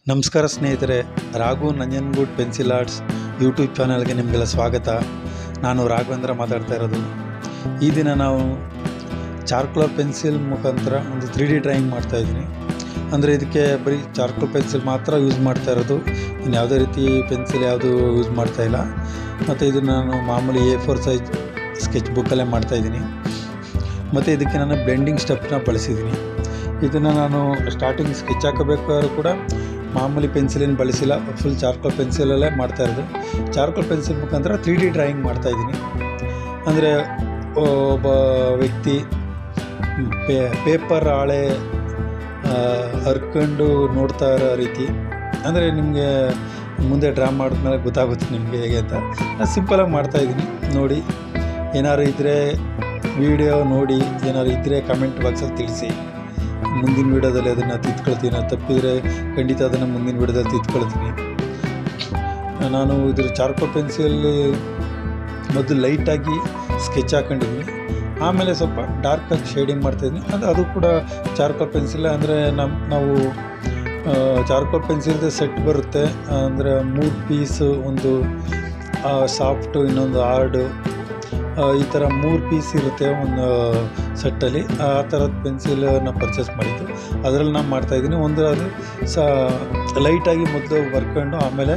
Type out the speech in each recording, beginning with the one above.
ನಮಸ್ಕಾರ ಸ್ನೇಹಿತರೆ, Raghu Nanjangud pencil arts YouTube ಚಾನಲ್ಗೆ ನಿಮಗೆಲ್ಲ ಸ್ವಾಗತ. ನಾನು ರಾಘವೇಂದ್ರ ಮಾತಾಡ್ತಾ ಇರೋದು. ಈ ದಿನ ನಾವು ಚಾರ್ಕೋಲ್ ಪೆನ್ಸಿಲ್ ಮುಖಾಂತರ ಒಂದು 3D ಡ್ರಾಯಿಂಗ್ ಮಾಡ್ತಾಯಿದ್ದೀನಿ. ಅಂದರೆ ಇದಕ್ಕೆ ಬರೀ ಚಾರ್ಕೋಲ್ ಪೆನ್ಸಿಲ್ ಮಾತ್ರ ಯೂಸ್ ಮಾಡ್ತಾ ಇರೋದು, ಇನ್ನು ಯಾವುದೇ ರೀತಿ ಪೆನ್ಸಿಲ್ ಯಾವುದು ಯೂಸ್ ಮಾಡ್ತಾಯಿಲ್ಲ. ಮತ್ತು ಇದನ್ನು ನಾನು ಮಾಮೂಲಿ A4 ಸೈಜ್ ಸ್ಕೆಚ್ ಬುಕ್ಕಲ್ಲೇ ಮಾಡ್ತಾಯಿದ್ದೀನಿ. ಮತ್ತು ಇದಕ್ಕೆ ನಾನು ಬ್ಲೆಂಡಿಂಗ್ ಸ್ಟೆಪ್ನ ಬಳಸಿದ್ದೀನಿ. ಇದನ್ನು ನಾನು ಸ್ಟಾರ್ಟಿಂಗ್ ಸ್ಕೆಚ್ ಹಾಕಬೇಕಾದ್ರೂ ಕೂಡ ಮಾಮೂಲಿ ಪೆನ್ಸಿಲಿನ ಬಳಸಿಲ್ಲ, ಫುಲ್ ಚಾರ್ಕೋಲ್ ಪೆನ್ಸಿಲಲ್ಲೇ ಮಾಡ್ತಾಯಿರೋದು. ಚಾರ್ಕೋಲ್ ಪೆನ್ಸಿಲ್ ಮುಖಾಂತರ 3D ಡ್ರಾಯಿಂಗ್ ಮಾಡ್ತಾಯಿದ್ದೀನಿ. ಅಂದರೆ ಒಬ್ಬ ವ್ಯಕ್ತಿ ಪೇಪರ್ ಹಾಳೆ ಹರ್ಕೊಂಡು ನೋಡ್ತಾ ಇರೋ ರೀತಿ, ಅಂದರೆ ನಿಮಗೆ ಮುಂದೆ ಡ್ರಾ ಮಾಡಿದ್ಮೇಲೆ ಗೊತ್ತಾಗುತ್ತೆ ನಿಮಗೆ ಹೇಗೆ ಅಂತ. ನಾನು ಸಿಂಪಲಾಗಿ ಮಾಡ್ತಾಯಿದ್ದೀನಿ. ನೋಡಿ, ಏನಾದ್ರು ಇದ್ದರೆ ವಿಡಿಯೋ ನೋಡಿ, ಏನಾದ್ರು ಇದ್ದರೆ ಕಮೆಂಟ್ ಬಾಕ್ಸಲ್ಲಿ ತಿಳಿಸಿ. ಮುಂದಿನ ವೀಡಿಯೋದಲ್ಲಿ ಅದನ್ನು ತಿದ್ಕೊಳ್ತೀನಿ. ತಪ್ಪಿದರೆ ಖಂಡಿತ ಅದನ್ನು ಮುಂದಿನ ವೀಡಿಯೋದಲ್ಲಿ ತಿದ್ಕೊಳ್ತೀನಿ. ನಾನು ಇದ್ರ ಚಾರ್ಕೋಲ್ ಪೆನ್ಸಿಲಲ್ಲಿ ಮೊದಲು ಲೈಟಾಗಿ ಸ್ಕೆಚ್ ಹಾಕೊಂಡಿದ್ದೀನಿ, ಆಮೇಲೆ ಸ್ವಲ್ಪ ಡಾರ್ಕಾಗಿ ಶೇಡಿಂಗ್ ಮಾಡ್ತಾಯಿದ್ದೀನಿ. ಅದು ಕೂಡ ಚಾರ್ಕೋಲ್ ಪೆನ್ಸಿಲ್. ಅಂದರೆ ನಾವು ಚಾರ್ಕೋಲ್ ಪೆನ್ಸಿಲ್ದು ಸೆಟ್ ಬರುತ್ತೆ. ಅಂದರೆ 3 ಪೀಸು, ಒಂದು ಸಾಫ್ಟು, ಇನ್ನೊಂದು ಹಾರ್ಡು, ಈ ಥರ 3 ಪೀಸ್ ಇರುತ್ತೆ ಒಂದು ಸೆಟ್ಟಲ್ಲಿ. ಆ ಥರದ ಪೆನ್ಸಿಲನ್ನು ಪರ್ಚೇಸ್ ಮಾಡಿದ್ದು, ಅದರಲ್ಲಿ ನಾನು ಮಾಡ್ತಾಯಿದ್ದೀನಿ. ಒಂದು ಅದು ಲೈಟಾಗಿ ಮೊದಲು ಬರ್ಕೊಂಡು ಆಮೇಲೆ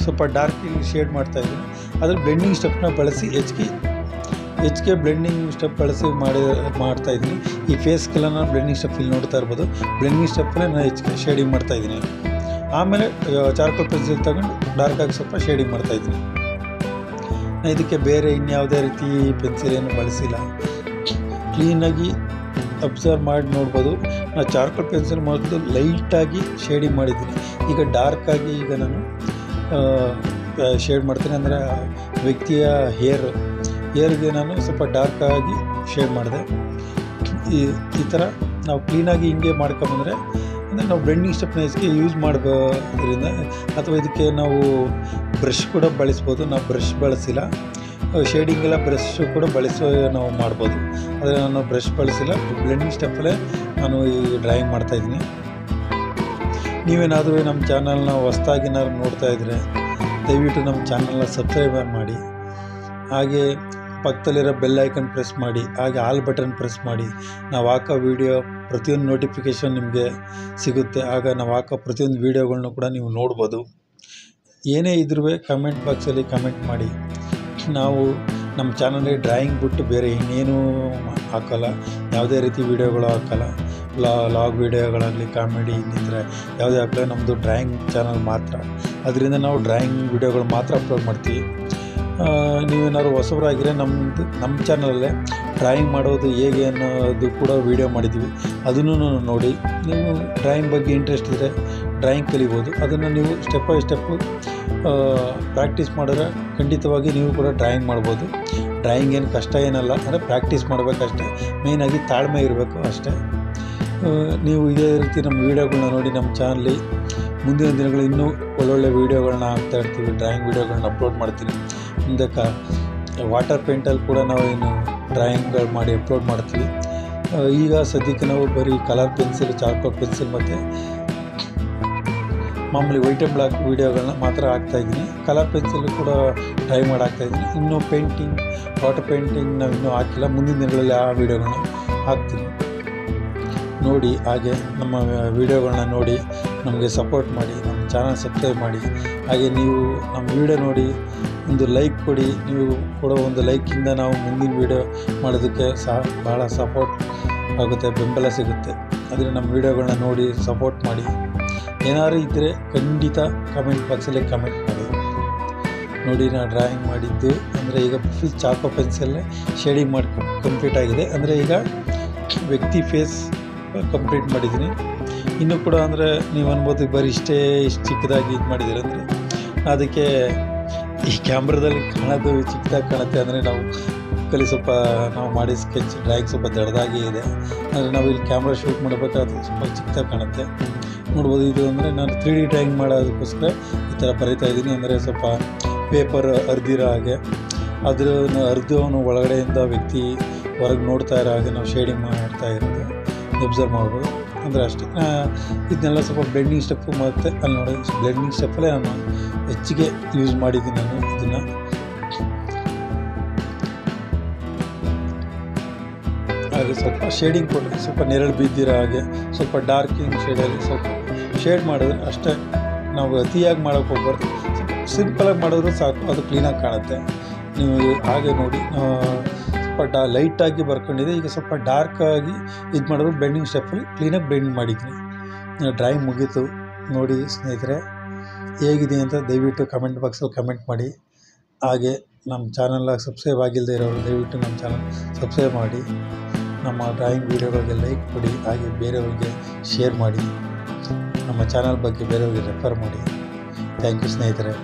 ಸ್ವಲ್ಪ ಡಾರ್ಕಿಗೆ ಶೇಡ್ ಮಾಡ್ತಾಯಿದ್ದೀನಿ. ಅದ್ರಲ್ಲಿ ಬ್ಲೆಂಡಿಂಗ್ ಸ್ಟೆಪ್ನ ಬಳಸಿ ಹೆಚ್ಚಿಗೆ ಬ್ಲೆಂಡಿಂಗ್ ಸ್ಟೆಪ್ ಬಳಸಿ ಮಾಡ್ತಾಯಿದ್ದೀನಿ. ಈ ಫೇಸ್ಗೆಲ್ಲ ನಾನು ಬ್ಲೆಂಡಿಂಗ್ ಸ್ಟೆಪ್ ಇಲ್ಲಿ ನೋಡ್ತಾ ಇರ್ಬೋದು. ಬ್ಲೆಂಡಿಂಗ್ ಸ್ಟೆಪ್ಪಲ್ಲೇ ನಾನು ಹೆಚ್ಚಿಗೆ ಶೇಡಿಂಗ್ ಮಾಡ್ತಾಯಿದ್ದೀನಿ. ಆಮೇಲೆ ಚಾರ್ಕೋಲ್ ಪೆನ್ಸಿಲ್ ತಗೊಂಡು ಡಾರ್ಕಾಗಿ ಸ್ವಲ್ಪ ಶೇಡಿಂಗ್ ಮಾಡ್ತಾಯಿದ್ದೀನಿ. ಇದಕ್ಕೆ ಬೇರೆ ಇನ್ಯಾವುದೇ ರೀತಿ ಪೆನ್ಸಿಲ್ ಏನು ಬಳಸಿಲ್ಲ. ಕ್ಲೀನಾಗಿ ಅಬ್ಸರ್ವ್ ಮಾಡಿ ನೋಡ್ಬೋದು. ನಾನು ಚಾರ್ಕೋಲ್ ಪೆನ್ಸಿಲ್ ಮೊದಲು ಲೈಟಾಗಿ ಶೇಡಿಂಗ್ ಮಾಡಿದ್ದೀನಿ. ಈಗ ಡಾರ್ಕಾಗಿ ಈಗ ನಾನು ಶೇಡ್ ಮಾಡ್ತೀನಿ. ಅಂದರೆ ವ್ಯಕ್ತಿಯ ಹೇರ್ಗೆ ನಾನು ಸ್ವಲ್ಪ ಡಾರ್ಕಾಗಿ ಶೇಡ್ ಮಾಡಿದೆ. ಈ ಥರ ನಾವು ಕ್ಲೀನಾಗಿ ಹಿಂಗೆ ಮಾಡ್ಕೊಂಬಂದರೆ ಅಂದರೆ ನಾವು ಬ್ಲೆಂಡಿಂಗ್ ಸ್ಟೆಪ್ನ ಹೆಚ್ಚಿಗೆ ಯೂಸ್ ಮಾಡೋದ್ರಿಂದ, ಅಥವಾ ಇದಕ್ಕೆ ನಾವು ಬ್ರಷ್ ಕೂಡ ಬಳಸ್ಬೋದು. ನಾವು ಬ್ರಷ್ ಬಳಸಿಲ್ಲ, ಶೇಡಿಂಗೆಲ್ಲ ಬ್ರಷ್ ಕೂಡ ಬಳಸಿ ನಾವು ಮಾಡ್ಬೋದು. ಆದರೆ ನಾನು ಬ್ರಷ್ ಬಳಸಿಲ್ಲ, ಬ್ಲೆಂಡಿಂಗ್ ಸ್ಟೆಪ್ಪಲ್ಲೇ ನಾನು ಈ ಡ್ರಾಯಿಂಗ್ ಮಾಡ್ತಾಯಿದ್ದೀನಿ. ನೀವೇನಾದರೂ ನಮ್ಮ ಚಾನಲ್ನ ಹೊಸ್ದಾಗಿ ಏನಾದ್ರು ನೋಡ್ತಾ ಇದ್ದರೆ ದಯವಿಟ್ಟು ನಮ್ಮ ಚಾನಲ್ನ ಸಬ್ಸ್ಕ್ರೈಬ್ ಮಾಡಿ, ಹಾಗೆ ಪಕ್ಕದಲ್ಲಿರೋ ಬೆಲ್ ಐಕನ್ ಪ್ರೆಸ್ ಮಾಡಿ, ಹಾಗೆ ಆಲ್ ಬಟನ್ ಪ್ರೆಸ್ ಮಾಡಿ. ನಾವು ಹಾಕೋ ವೀಡಿಯೋ ಪ್ರತಿಯೊಂದು ನೋಟಿಫಿಕೇಷನ್ ನಿಮಗೆ ಸಿಗುತ್ತೆ. ಆಗ ನಾವು ಹಾಕೋ ಪ್ರತಿಯೊಂದು ವೀಡಿಯೋಗಳನ್ನೂ ಕೂಡ ನೀವು ನೋಡ್ಬೋದು. ಏನೇ ಇದ್ರೂ ಕಮೆಂಟ್ ಬಾಕ್ಸಲ್ಲಿ ಕಮೆಂಟ್ ಮಾಡಿ. ನಾವು ನಮ್ಮ ಚಾನಲ್ಗೆ ಡ್ರಾಯಿಂಗ್ ಬಿಟ್ಟು ಬೇರೆ ಇನ್ನೇನೂ ಹಾಕೋಲ್ಲ, ಯಾವುದೇ ರೀತಿ ವೀಡಿಯೋಗಳು ಹಾಕೋಲ್ಲ. ಲಾಗ್ ವೀಡಿಯೋಗಳಾಗಲಿ, ಕಾಮಿಡಿ, ಇನ್ನಿದ್ರೆ ಯಾವುದೇ ಹಾಕಲ್ಲ. ನಮ್ಮದು ಡ್ರಾಯಿಂಗ್ ಚಾನಲ್ ಮಾತ್ರ. ಅದರಿಂದ ನಾವು ಡ್ರಾಯಿಂಗ್ ವೀಡಿಯೋಗಳು ಮಾತ್ರ ಅಪ್ಲೋಡ್ ಮಾಡ್ತೀವಿ. ನೀವೇನಾದ್ರು ಹೊಸಬರಾಗಿದ್ರೆ ನಮ್ಮ ಚಾನಲಲ್ಲೇ ಡ್ರಾಯಿಂಗ್ ಮಾಡೋದು ಹೇಗೆ ಅನ್ನೋದು ಕೂಡ ವೀಡಿಯೋ ಮಾಡಿದ್ದೀವಿ. ಅದನ್ನು ನೋಡಿ. ನೀವು ಡ್ರಾಯಿಂಗ್ ಬಗ್ಗೆ ಇಂಟ್ರೆಸ್ಟ್ ಇದ್ದರೆ ಡ್ರಾಯಿಂಗ್ ಕಲಿಬೋದು. ಅದನ್ನು ನೀವು ಸ್ಟೆಪ್ ಬೈ ಸ್ಟೆಪ್ಪು ಪ್ರಾಕ್ಟೀಸ್ ಮಾಡಿದ್ರೆ ಖಂಡಿತವಾಗಿ ನೀವು ಕೂಡ ಡ್ರಾಯಿಂಗ್ ಮಾಡ್ಬೋದು. ಡ್ರಾಯಿಂಗ್ ಏನು ಕಷ್ಟ ಏನಲ್ಲ, ಅಂದರೆ ಪ್ರಾಕ್ಟೀಸ್ ಮಾಡಬೇಕಷ್ಟೇ. ಮೇಯ್ನಾಗಿ ತಾಳ್ಮೆ ಇರಬೇಕು ಅಷ್ಟೇ. ನೀವು ಇದೇ ರೀತಿ ನಮ್ಮ ವೀಡಿಯೋಗಳನ್ನ ನೋಡಿ ನಮ್ಮ ಚಾನಲ್ಲಿ ಮುಂದಿನ ದಿನಗಳು ಇನ್ನೂ ಒಳ್ಳೊಳ್ಳೆ ವೀಡಿಯೋಗಳನ್ನ ಹಾಕ್ತಾ ಇರ್ತೀವಿ. ಡ್ರಾಯಿಂಗ್ ವೀಡಿಯೋಗಳನ್ನ ಅಪ್ಲೋಡ್ ಮಾಡ್ತೀನಿ. ಮುಂದೆ ವಾಟರ್ ಪೇಂಟಲ್ಲಿ ಕೂಡ ನಾವು ಏನು ಡ್ರಾಯಿಂಗ್ಗಳು ಮಾಡಿ ಅಪ್ಲೋಡ್ ಮಾಡ್ತೀವಿ. ಈಗ ಸದ್ಯಕ್ಕೆ ನಾವು ಬರೀ ಕಲರ್ ಪೆನ್ಸಿಲ್, ಚಾರ್ಕೋಲ್ ಪೆನ್ಸಿಲ್ ಮತ್ತು ಮಾಮೂಲಿ ವೈಟ್ ಆ್ಯಂಡ್ ಬ್ಲ್ಯಾಕ್ ವೀಡಿಯೋಗಳನ್ನ ಮಾತ್ರ ಹಾಕ್ತಾಯಿದ್ದೀನಿ. ಕಲರ್ ಪೆನ್ಸಿಲ್ ಕೂಡ ಟ್ರೈ ಮಾಡಿ ಹಾಕ್ತಾಯಿದ್ದೀನಿ. ಇನ್ನೂ ಪೇಂಟಿಂಗ್, ವಾಟರ್ ಪೇಂಟಿಂಗ್ ನಾವು ಇನ್ನೂ ಹಾಕಿಲ್ಲ. ಮುಂದಿನ ದಿನಗಳಲ್ಲಿ ಆ ವೀಡಿಯೋಗಳನ್ನ ಹಾಕ್ತೀನಿ. ನೋಡಿ, ಹಾಗೆ ನಮ್ಮ ವೀಡಿಯೋಗಳನ್ನ ನೋಡಿ ನಮಗೆ ಸಪೋರ್ಟ್ ಮಾಡಿ, ನಮ್ಮ ಚಾನಲ್ ಸಬ್ಸ್ಕ್ರೈಬ್ ಮಾಡಿ. ಹಾಗೆ ನೀವು ನಮ್ಮ ವೀಡಿಯೋ ನೋಡಿ ಒಂದು ಲೈಕ್ ಕೊಡಿ. ನೀವು ಕೊಡೋ ಒಂದು ಲೈಕಿಂದ ನಾವು ಮುಂದಿನ ವೀಡಿಯೋ ಮಾಡೋದಕ್ಕೆ ಭಾಳ ಸಪೋರ್ಟ್ ಆಗುತ್ತೆ, ಬೆಂಬಲ ಸಿಗುತ್ತೆ. ಅದರಿಂದ ನಮ್ಮ ವೀಡಿಯೋಗಳನ್ನ ನೋಡಿ ಸಪೋರ್ಟ್ ಮಾಡಿ. ಏನಾದ್ರು ಇದ್ದರೆ ಖಂಡಿತ ಕಮೆಂಟ್ ಬಾಕ್ಸಲ್ಲಿ ಕಮೆಂಟ್ ಮಾಡಿ. ನೋಡಿ, ನಾನು ಡ್ರಾಯಿಂಗ್ ಮಾಡಿದ್ದು ಅಂದರೆ ಈಗ ಫುಲ್ ಚಾರ್ಕೋಲ್ ಪೆನ್ಸಿಲ್ಲೇ ಶೇಡಿಂಗ್ ಮಾಡಿ ಕಂಪ್ಲೀಟ್ ಆಗಿದೆ. ಅಂದರೆ ಈಗ ವ್ಯಕ್ತಿ ಫೇಸ್ ಕಂಪ್ಲೀಟ್ ಮಾಡಿದ್ದೀನಿ. ಇನ್ನೂ ಕೂಡ ಅಂದರೆ ನೀವು ಅನ್ಬೋದು ಬರೀ ಇಷ್ಟು ಚಿಕ್ಕದಾಗಿ ಇದು ಮಾಡಿದ್ದೀರ ಅಂದರೆ, ಅದಕ್ಕೆ ಈ ಕ್ಯಾಮ್ರಾದಲ್ಲಿ ಕಾಣೋದು ಚಿಕ್ಕದಾಗಿ ಕಾಣುತ್ತೆ. ಅಂದರೆ ನಾವು ಸ್ವಲ್ಪ ನಾವು ಮಾಡಿ ಸ್ಕೆಚ್ ಡ್ರಾಯಿಂಗ್ ಸ್ವಲ್ಪ ದೊಡ್ಡದಾಗಿ ಇದೆ. ಅಂದರೆ ನಾವು ಇಲ್ಲಿ ಕ್ಯಾಮ್ರಾ ಶೂಟ್ ಮಾಡಬೇಕಾದ್ರೆ ಸ್ವಲ್ಪ ಚಿಕ್ಕದಾಗಿ ಕಾಣುತ್ತೆ, ನೋಡ್ಬೋದು. ಇದು ಅಂದರೆ ನಾನು 3D ಡ್ರಾಯಿಂಗ್ ಮಾಡೋದಕ್ಕೋಸ್ಕರ ಈ ಥರ ಬರೀತಾ ಇದ್ದೀನಿ. ಅಂದರೆ ಸ್ವಲ್ಪ ಪೇಪರ್ ಹರಿದಿರೋ ಹಾಗೆ, ಅದ್ರ ಹರಿದವನು ಒಳಗಡೆಯಿಂದ ವ್ಯಕ್ತಿ ಹೊರಗೆ ನೋಡ್ತಾ ಇರೋ ಹಾಗೆ ನಾವು ಶೇಡಿಂಗ್ ಮಾಡ್ತಾ ಇರೋದು ಅಬ್ಸರ್ವ್ ಮಾಡ್ಬೋದು. ಅಂದರೆ ಅಷ್ಟೇ. ಇದನ್ನೆಲ್ಲ ಸ್ವಲ್ಪ ಬ್ಲೆಂಡಿಂಗ್ ಸ್ಟೆಪ್ಪು ಮತ್ತು ಅಲ್ಲಿ ನೋಡಿ ಬ್ಲೆಂಡಿಂಗ್ ಸ್ಟೆಪ್ಪಲ್ಲೇ ನಾನು ಹೆಚ್ಚಿಗೆ ಯೂಸ್ ಮಾಡಿದ್ದೀನಿ ನಾನು ಇದನ್ನು. ಹಾಗೆ ಸ್ವಲ್ಪ ಶೇಡಿಂಗ್ ಕೊಡಿ, ಸ್ವಲ್ಪ ನೆರಳು ಬಿದ್ದಿರೋ ಹಾಗೆ ಸ್ವಲ್ಪ ಡಾರ್ಕಿಂಗ್ ಶೇಡಲ್ಲಿ ಸ್ವಲ್ಪ ಶೇಡ್ ಮಾಡಿದ್ರೆ ಅಷ್ಟೇ. ನಾವು ಅತಿಯಾಗಿ ಮಾಡೋಕ್ಕೆ ಹೋಗ್ಬಾರ್ದು, ಸಿಂಪಲಾಗಿ ಮಾಡಿದ್ರು ಸಾಕು, ಅದು ಕ್ಲೀನಾಗಿ ಕಾಣುತ್ತೆ. ನೀವು ಹಾಗೆ ನೋಡಿ ಸ್ವಲ್ಪ ಲೈಟಾಗಿ ಬರ್ಕೊಂಡಿದೆ. ಈಗ ಸ್ವಲ್ಪ ಡಾರ್ಕಾಗಿ ಇದು ಮಾಡಿದ್ರು ಬ್ಲೆಂಡಿಂಗ್ ಸ್ಟೆಪ್ಪಲ್ಲಿ ಕ್ಲೀನಾಗಿ ಬ್ಲೆಂಡ್ ಮಾಡಿದ್ದೀನಿ. ಡ್ರಾಯಿಂಗ್ ಮುಗೀತು. ನೋಡಿ ಸ್ನೇಹಿತರೆ, ಹೇಗಿದೆ ಅಂತ ದಯವಿಟ್ಟು ಕಮೆಂಟ್ ಬಾಕ್ಸಲ್ಲಿ ಕಮೆಂಟ್ ಮಾಡಿ. ಹಾಗೆ ನಮ್ಮ ಚಾನಲ್ಗೆ ಸಬ್ಸ್ಕ್ರೈಬ್ ಆಗಿಲ್ಲದೆ ಇರೋರು ದಯವಿಟ್ಟು ನಮ್ಮ ಚಾನಲ್ ಸಬ್ಸ್ಕ್ರೈಬ್ ಮಾಡಿ. ನಮ್ಮ ಡ್ರಾಯಿಂಗ್ ವೀಡಿಯೋಗಳಿಗೆ ಲೈಕ್ ಕೊಡಿ, ಹಾಗೆ ಬೇರೆಯವ್ರಿಗೆ ಶೇರ್ ಮಾಡಿ. ನಮ್ಮ ಚಾನಲ್ ಬಗ್ಗೆ ಬೇರೆಯವ್ರಿಗೆ ರೆಫರ್ ಮಾಡಿ. ಥ್ಯಾಂಕ್ ಯು ಸ್ನೇಹಿತರೆ.